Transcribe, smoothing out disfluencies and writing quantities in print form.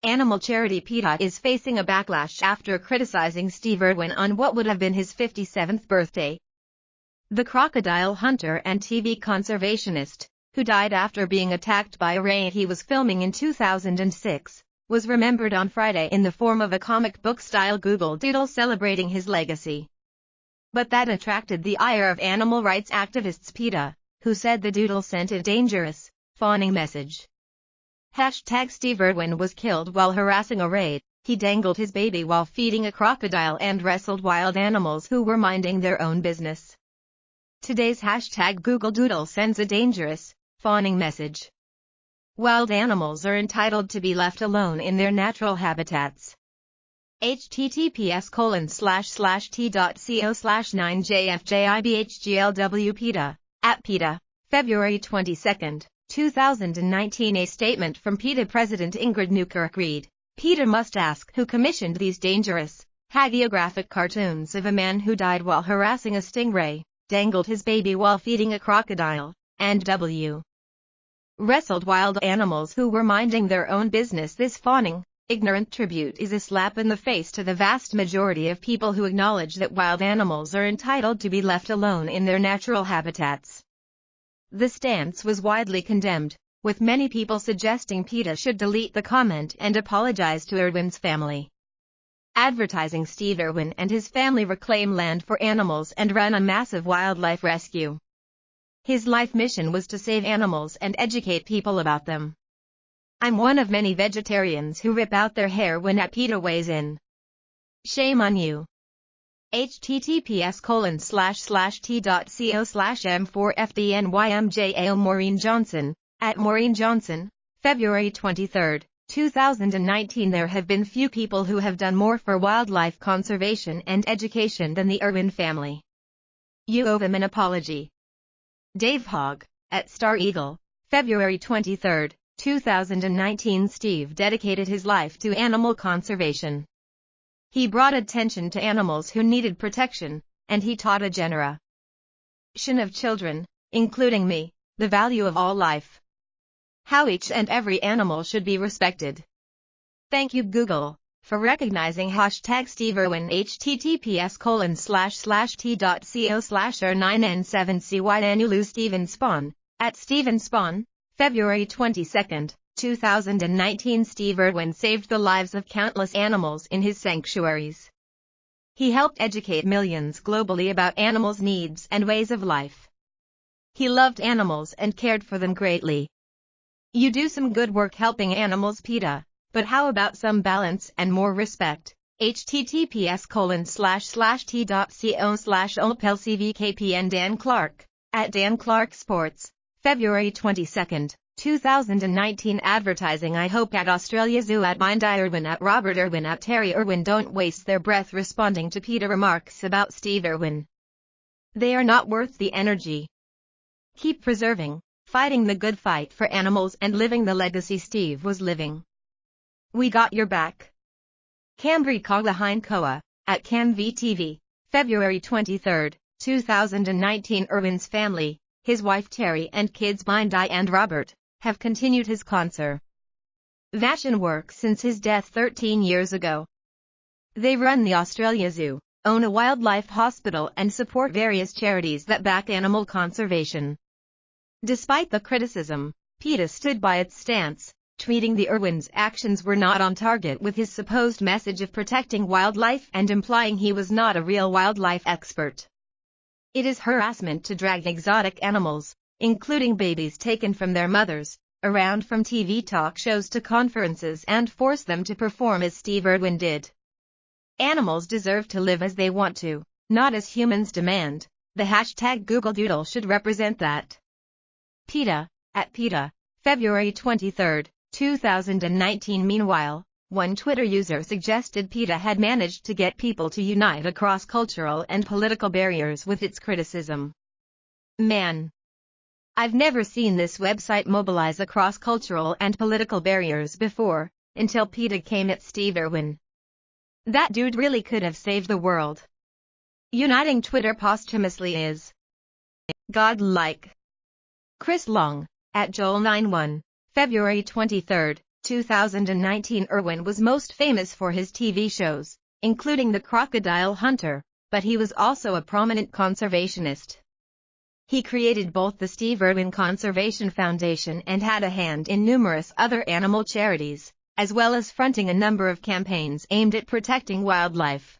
Animal charity Peta is facing a backlash after criticizing Steve Irwin on what would have been his 57th birthday. The crocodile hunter and TV conservationist, who died after being attacked by a ray he was filming in 2006, was remembered on Friday in the form of a comic book-style Google Doodle celebrating his legacy. But that attracted the ire of animal rights activists Peta, who said the doodle sent a dangerous, fawning message. #Steve Irwin was killed while harassing a ray. He dangled his baby while feeding a crocodile and wrestled wild animals who were minding their own business. Today's #Google Doodle sends a dangerous, fawning message. Wild animals are entitled to be left alone in their natural habitats. https://t.co/9jfjibhglw Peta, @Peta, February 22, 2019. A statement from Peta President Ingrid Newkirk read, "Peta must ask who commissioned these dangerous, hagiographic cartoons of a man who died while harassing a stingray, dangled his baby while feeding a crocodile, and wrestled wild animals who were minding their own business." This fawning, ignorant tribute is a slap in the face to the vast majority of people who acknowledge that wild animals are entitled to be left alone in their natural habitats. The stance was widely condemned, with many people suggesting Peta should delete the comment and apologize to Irwin's family. Advertising Steve Irwin and his family reclaim land for animals and run a massive wildlife rescue. His life mission was to save animals and educate people about them. "I'm one of many vegetarians who rip out their hair when @Peta weighs in. Shame on you." https://t.co/m4fdnymjao Maureen Johnson, @Maureen Johnson, February 23, 2019. There have been few people who have done more for wildlife conservation and education than the Irwin family. You owe them an apology. Dave Hogg, @Star Eagle, February 23, 2019. Steve dedicated his life to animal conservation. He brought attention to animals who needed protection, and he taught a generation of children, including me, the value of all life. How each and every animal should be respected. Thank you Google, for recognizing #Steve Irwin. https://t.co/r9n7cynulu Steven Spawn, @Steven Spawn, February 22, 2019. Steve Irwin saved the lives of countless animals in his sanctuaries. He helped educate millions globally about animals' needs and ways of life. He loved animals and cared for them greatly. You do some good work helping animals Peta, but how about some balance and more respect? https://t.co/olplcvkpn Dan Clark, @Dan Clark Sports, February 22, 2019. Advertising I hope @Australia Zoo @Mind Irwin @Robert Irwin @Terry Irwin don't waste their breath responding to Peta remarks about Steve Irwin. They are not worth the energy. Keep preserving, fighting the good fight for animals and living the legacy Steve was living. We got your back. Cambry Coglahain Koa, @CamVTV, February 23, 2019. Irwin's family, his wife Terry and kids Mindy and Robert, have continued his conservation work since his death 13 years ago. They run the Australia Zoo, own a wildlife hospital and support various charities that back animal conservation. Despite the criticism, Peta stood by its stance, tweeting the Irwin's actions were not on target with his supposed message of protecting wildlife and implying he was not a real wildlife expert. It is harassment to drag exotic animals, including babies taken from their mothers, around from TV talk shows to conferences and force them to perform as Steve Irwin did. Animals deserve to live as they want to, not as humans demand. The #Google Doodle should represent that. Peta, @Peta, February 23, 2019. Meanwhile, one Twitter user suggested Peta had managed to get people to unite across cultural and political barriers with its criticism. Man, I've never seen this website mobilize across cultural and political barriers before, until Peta came at Steve Irwin. That dude really could have saved the world. Uniting Twitter posthumously is godlike. Chris Long, @Joel91, February 23, 2019. Irwin was most famous for his TV shows, including The Crocodile Hunter, but he was also a prominent conservationist. He created both the Steve Irwin Conservation Foundation and had a hand in numerous other animal charities, as well as fronting a number of campaigns aimed at protecting wildlife.